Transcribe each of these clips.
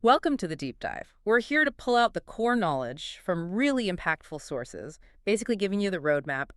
Welcome to the deep dive. We're here to pull out the core knowledge from really impactful sources, basically giving you the roadmap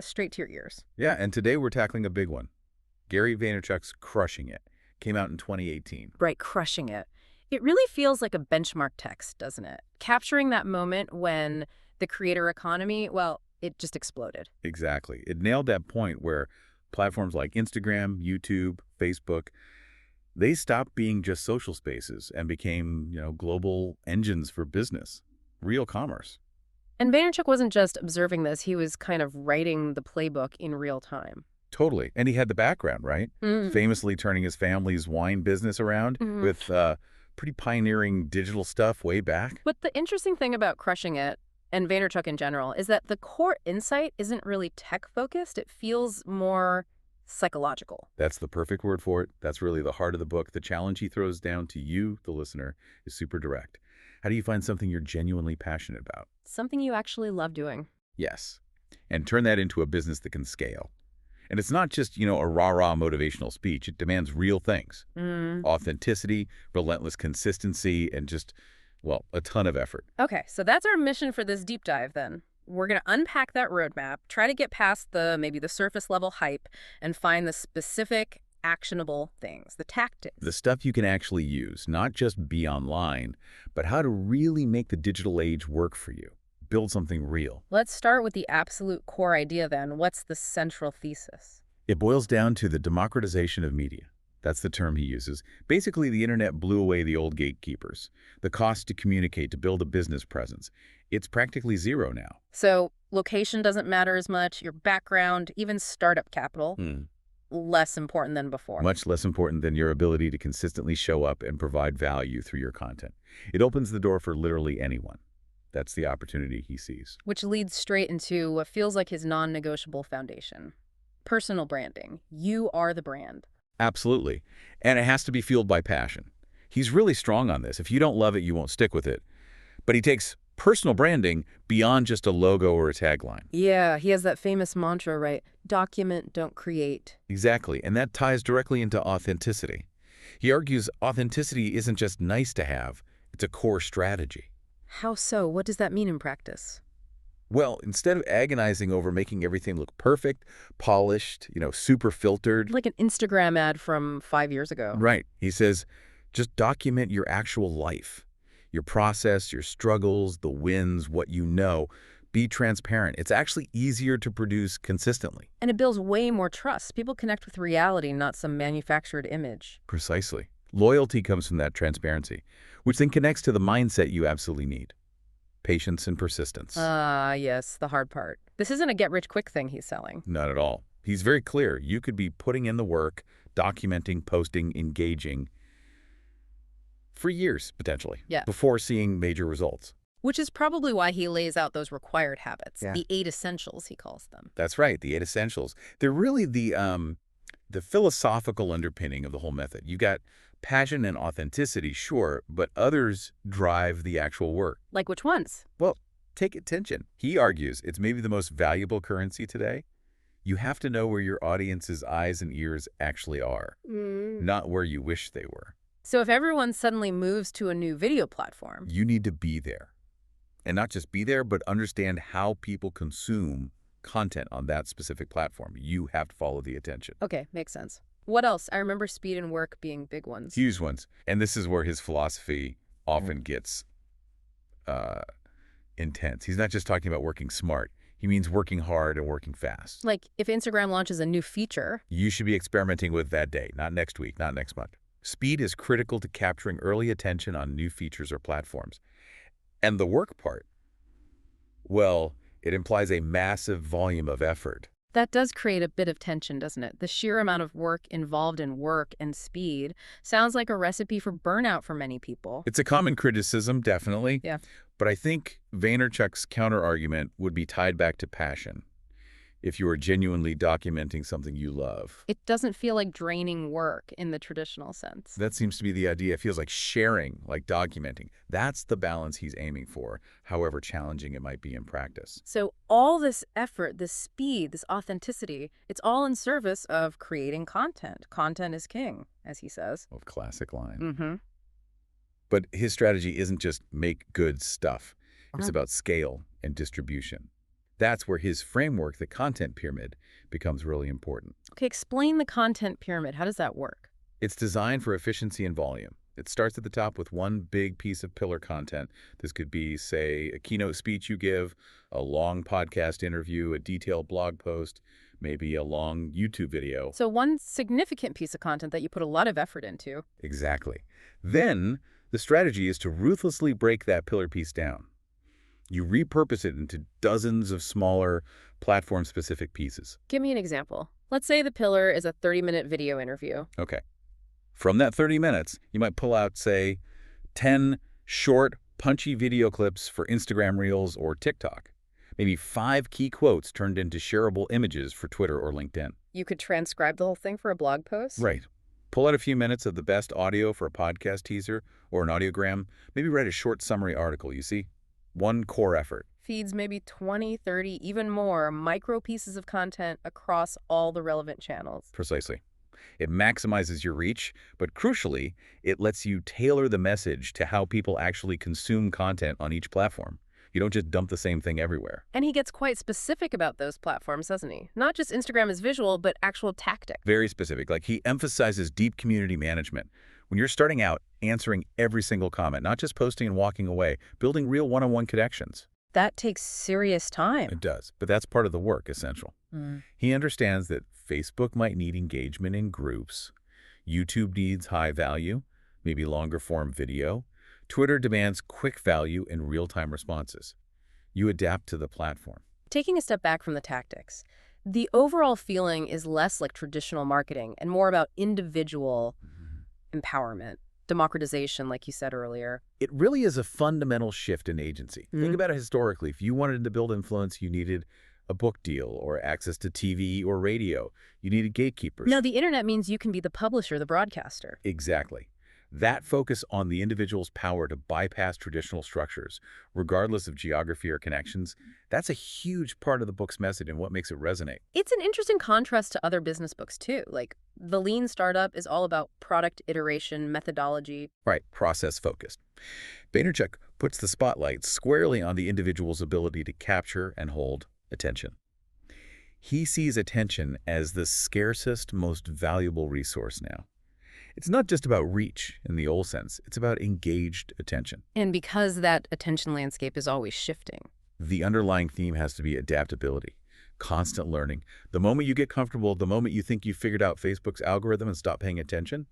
straight to your ears. Yeah, and today we're tackling a big one. Gary Vaynerchuk's Crushing It came out in 2018. Right, crushing it. It really feels like a benchmark text, doesn't it? Capturing that moment when the creator economy, well, it just exploded. Exactly. It nailed that point where platforms like Instagram, YouTube, Facebook, they stopped being just social spaces and became, global engines for business, real commerce. And Vaynerchuk wasn't just observing this, he was kind of writing the playbook in real time. Totally. And he had the background, right? Mm. Famously turning his family's wine business around Mhm. with pretty pioneering digital stuff way back. But the interesting thing about crushing it, and Vaynerchuk in general, is that the core insight isn't really tech-focused. It feels more psychological. That's the perfect word for it. That's really the heart of the book. The challenge he throws down to you, the listener, is super direct. How do you find something you're genuinely passionate about? Something you actually love doing. Yes. And turn that into a business that can scale. And it's not just, a rah-rah motivational speech. It demands real things. Mm. Authenticity, relentless consistency, and just, well, a ton of effort. Okay, so that's our mission for this deep dive then. We're going to unpack that roadmap, try to get past maybe the surface level hype, and find the specific, actionable things, the tactics. The stuff you can actually use, not just be online, but how to really make the digital age work for you. Build something real. Let's start with the absolute core idea then. What's the central thesis? It boils down to the democratization of media. That's the term he uses. Basically, the internet blew away the old gatekeepers. The cost to communicate, to build a business presence. It's practically zero now. So location doesn't matter as much, your background, even startup capital, less important than before. Much less important than your ability to consistently show up and provide value through your content. It opens the door for literally anyone. That's the opportunity he sees. Which leads straight into what feels like his non-negotiable foundation. Personal branding. You are the brand. Absolutely. And it has to be fueled by passion. He's really strong on this. If you don't love it, you won't stick with it. But he takes personal branding beyond just a logo or a tagline. Yeah, he has that famous mantra, right? Document, don't create. Exactly. And that ties directly into authenticity. He argues authenticity isn't just nice to have, it's a core strategy. How so? What does that mean in practice? Well, instead of agonizing over making everything look perfect, polished, super filtered. Like an Instagram ad from 5 years ago. Right. He says, just document your actual life, your process, your struggles, the wins, what you know. Be transparent. It's actually easier to produce consistently. And it builds way more trust. People connect with reality, not some manufactured image. Precisely. Loyalty comes from that transparency, which then connects to the mindset you absolutely need. Patience and persistence. Ah, yes, the hard part. This isn't a get-rich-quick thing he's selling. Not at all. He's very clear. You could be putting in the work, documenting, posting, engaging for years, potentially, before seeing major results. Which is probably why he lays out those required habits, Yeah. the 8 essentials, he calls them. That's right, the 8 essentials. They're really the philosophical underpinning of the whole method. You got passion and authenticity, sure, but others drive the actual work. Like which ones? Well, take attention. He argues it's maybe the most valuable currency today. You have to know where your audience's eyes and ears actually are, not where you wish they were. So if everyone suddenly moves to a new video platform, You need to be there. And not just be there, but understand how people consume content on that specific platform. You have to follow the attention. okay, makes sense. What else? I remember speed and work being big ones. Huge ones. And this is where his philosophy often gets intense. He's not just talking about working smart. He means working hard and working fast. Like if Instagram launches a new feature, You should be experimenting with that day, not next week, not next month. Speed is critical to capturing early attention on new features or platforms. And the work part, well, it implies a massive volume of effort. that does create a bit of tension, doesn't it? The sheer amount of work involved in work and speed sounds like a recipe for burnout for many people. It's a common criticism, definitely. Yeah. But I think Vaynerchuk's counterargument would be tied back to passion. If you are genuinely documenting something you love. It doesn't feel like draining work in the traditional sense. That seems to be the idea. It feels like sharing, like documenting. That's the balance he's aiming for, however challenging it might be in practice. So all this effort, this speed, this authenticity, it's all in service of creating content. Content is king, as he says. Of classic line. Mm-hmm. But his strategy isn't just make good stuff. It's about scale and distribution. That's where his framework, the content pyramid, becomes really important. Okay, explain the content pyramid. How does that work? It's designed for efficiency and volume. It starts at the top with one big piece of pillar content. This could be, say, a keynote speech you give, a long podcast interview, a detailed blog post, maybe a long YouTube video. So one significant piece of content that you put a lot of effort into. Exactly. Then the strategy is to ruthlessly break that pillar piece down. You repurpose it into dozens of smaller platform-specific pieces. Give me an example. Let's say the pillar is a 30-minute video interview. Okay. From that 30 minutes, you might pull out, say, 10 short, punchy video clips for Instagram Reels or TikTok. Maybe 5 key quotes turned into shareable images for Twitter or LinkedIn. You could transcribe the whole thing for a blog post? Right. Pull out a few minutes of the best audio for a podcast teaser or an audiogram. Maybe write a short summary article, you see? One core effort. Feeds maybe 20, 30, even more micro pieces of content across all the relevant channels. Precisely. It maximizes your reach, but crucially, it lets you tailor the message to how people actually consume content on each platform. You don't just dump the same thing everywhere. And he gets quite specific about those platforms, doesn't he? Not just Instagram as visual, but actual tactic. Very specific. Like, he emphasizes deep community management. When you're starting out, answering every single comment, not just posting and walking away, building real one-on-one connections. That takes serious time. It does, but that's part of the work, essential. He understands that Facebook might need engagement in groups. YouTube needs high value, maybe longer form video. Twitter demands quick value and real-time responses. You adapt to the platform. Taking a step back from the tactics, the overall feeling is less like traditional marketing and more about individual empowerment, democratization, like you said earlier. It really is a fundamental shift in agency. Think about it historically. If you wanted to build influence, you needed a book deal or access to TV or radio. You needed gatekeepers. No, the internet means you can be the publisher, the broadcaster. Exactly. That focus on the individual's power to bypass traditional structures, regardless of geography or connections, that's a huge part of the book's message and what makes it resonate. It's an interesting contrast to other business books, too. Like, The Lean Startup is all about product iteration, methodology. Right, process-focused. Vaynerchuk puts the spotlight squarely on the individual's ability to capture and hold attention. He sees attention as the scarcest, most valuable resource now. It's not just about reach in the old sense. It's about engaged attention. And because that attention landscape is always shifting. The underlying theme has to be adaptability, constant learning. The moment you get comfortable, the moment you think you've figured out Facebook's algorithm and stop paying attention,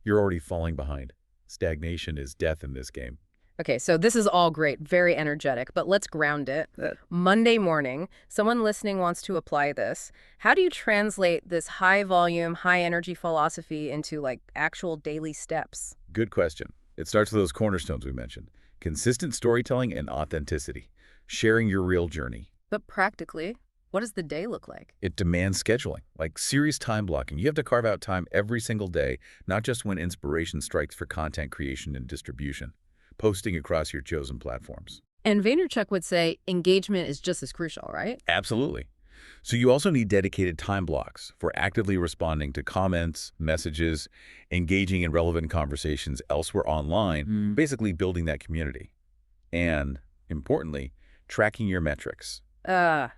you're already falling behind. Stagnation is death in this game. Okay, so this is all great, very energetic, but let's ground it. Monday morning, someone listening wants to apply this. How do you translate this high volume, high energy philosophy into like actual daily steps? Good question. It starts with those cornerstones we mentioned. Consistent storytelling and authenticity. Sharing your real journey. But practically, what does the day look like? It demands scheduling, like serious time blocking. You have to carve out time every single day, not just when inspiration strikes for content creation and distribution. Posting across your chosen platforms. And Vaynerchuk would say engagement is just as crucial, right? Absolutely. So you also need dedicated time blocks for actively responding to comments, messages, engaging in relevant conversations elsewhere online, basically building that community. And, importantly, tracking your metrics. The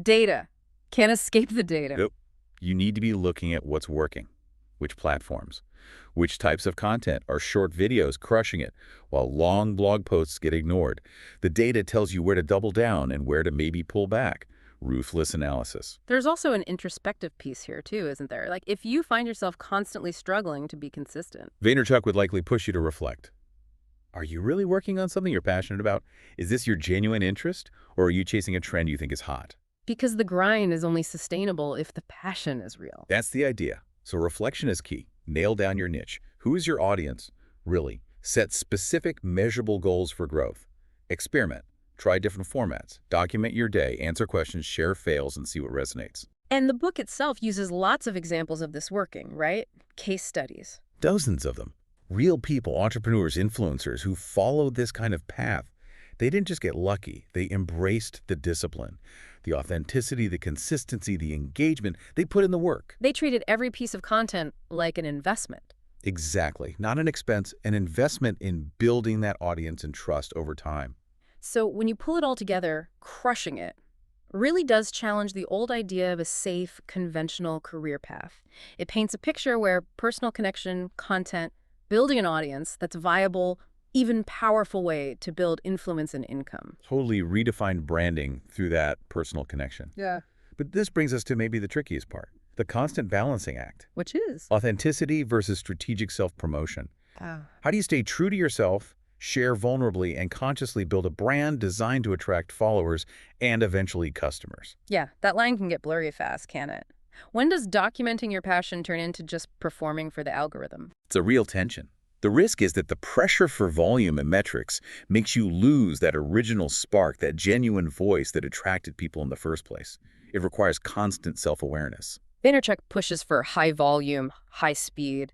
data. Can't escape the data. Yep. You need to be looking at what's working, which platforms, which types of content. Are short videos crushing it, while long blog posts get ignored? The data tells you where to double down and where to maybe pull back. Ruthless analysis. There's also an introspective piece here, too, isn't there? Like, if you find yourself constantly struggling to be consistent. Vaynerchuk would likely push you to reflect. Are you really working on something you're passionate about? Is this your genuine interest, or are you chasing a trend you think is hot? Because the grind is only sustainable if the passion is real. That's the idea. So reflection is key. Nail down your niche. Who is your audience? Really, set specific, measurable goals for growth. Experiment. Try different formats. Document your day, answer questions, share fails, and see what resonates. And the book itself uses lots of examples of this working, right? Case studies. Dozens of them. Real people, entrepreneurs, influencers who followed this kind of path. They didn't just get lucky. They embraced the discipline, the authenticity, the consistency, the engagement. They put in the work. They treated every piece of content like an investment. Exactly. Not an expense, an investment in building that audience and trust over time. So when you pull it all together, crushing it really does challenge the old idea of a safe, conventional career path. It paints a picture where personal connection, content, building an audience that's viable, even powerful way to build influence and income. Totally redefined branding through that personal connection. Yeah. But this brings us to maybe the trickiest part, the constant balancing act. Which is? Authenticity versus strategic self-promotion. How do you stay true to yourself, share vulnerably, and consciously build a brand designed to attract followers and eventually customers? Yeah, that line can get blurry fast, can't it? When does documenting your passion turn into just performing for the algorithm? It's a real tension. The risk is that the pressure for volume and metrics makes you lose that original spark, that genuine voice that attracted people in the first place. It requires constant self-awareness. Vaynerchuk pushes for high volume, high speed.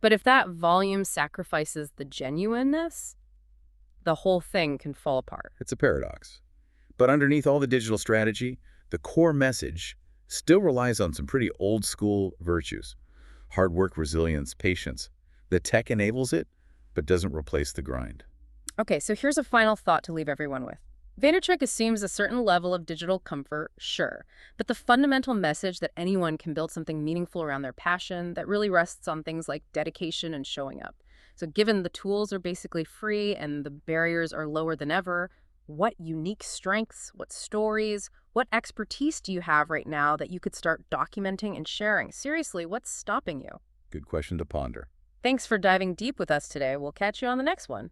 But if that volume sacrifices the genuineness, the whole thing can fall apart. It's a paradox. But underneath all the digital strategy, the core message still relies on some pretty old-school virtues. Hard work, resilience, patience. The tech enables it, but doesn't replace the grind. Okay, so here's a final thought to leave everyone with. Vaynerchuk assumes a certain level of digital comfort, sure, but the fundamental message that anyone can build something meaningful around their passion that really rests on things like dedication and showing up. So given the tools are basically free and the barriers are lower than ever, what unique strengths, what stories, what expertise do you have right now that you could start documenting and sharing? Seriously, what's stopping you? Good question to ponder. Thanks for diving deep with us today. We'll catch you on the next one.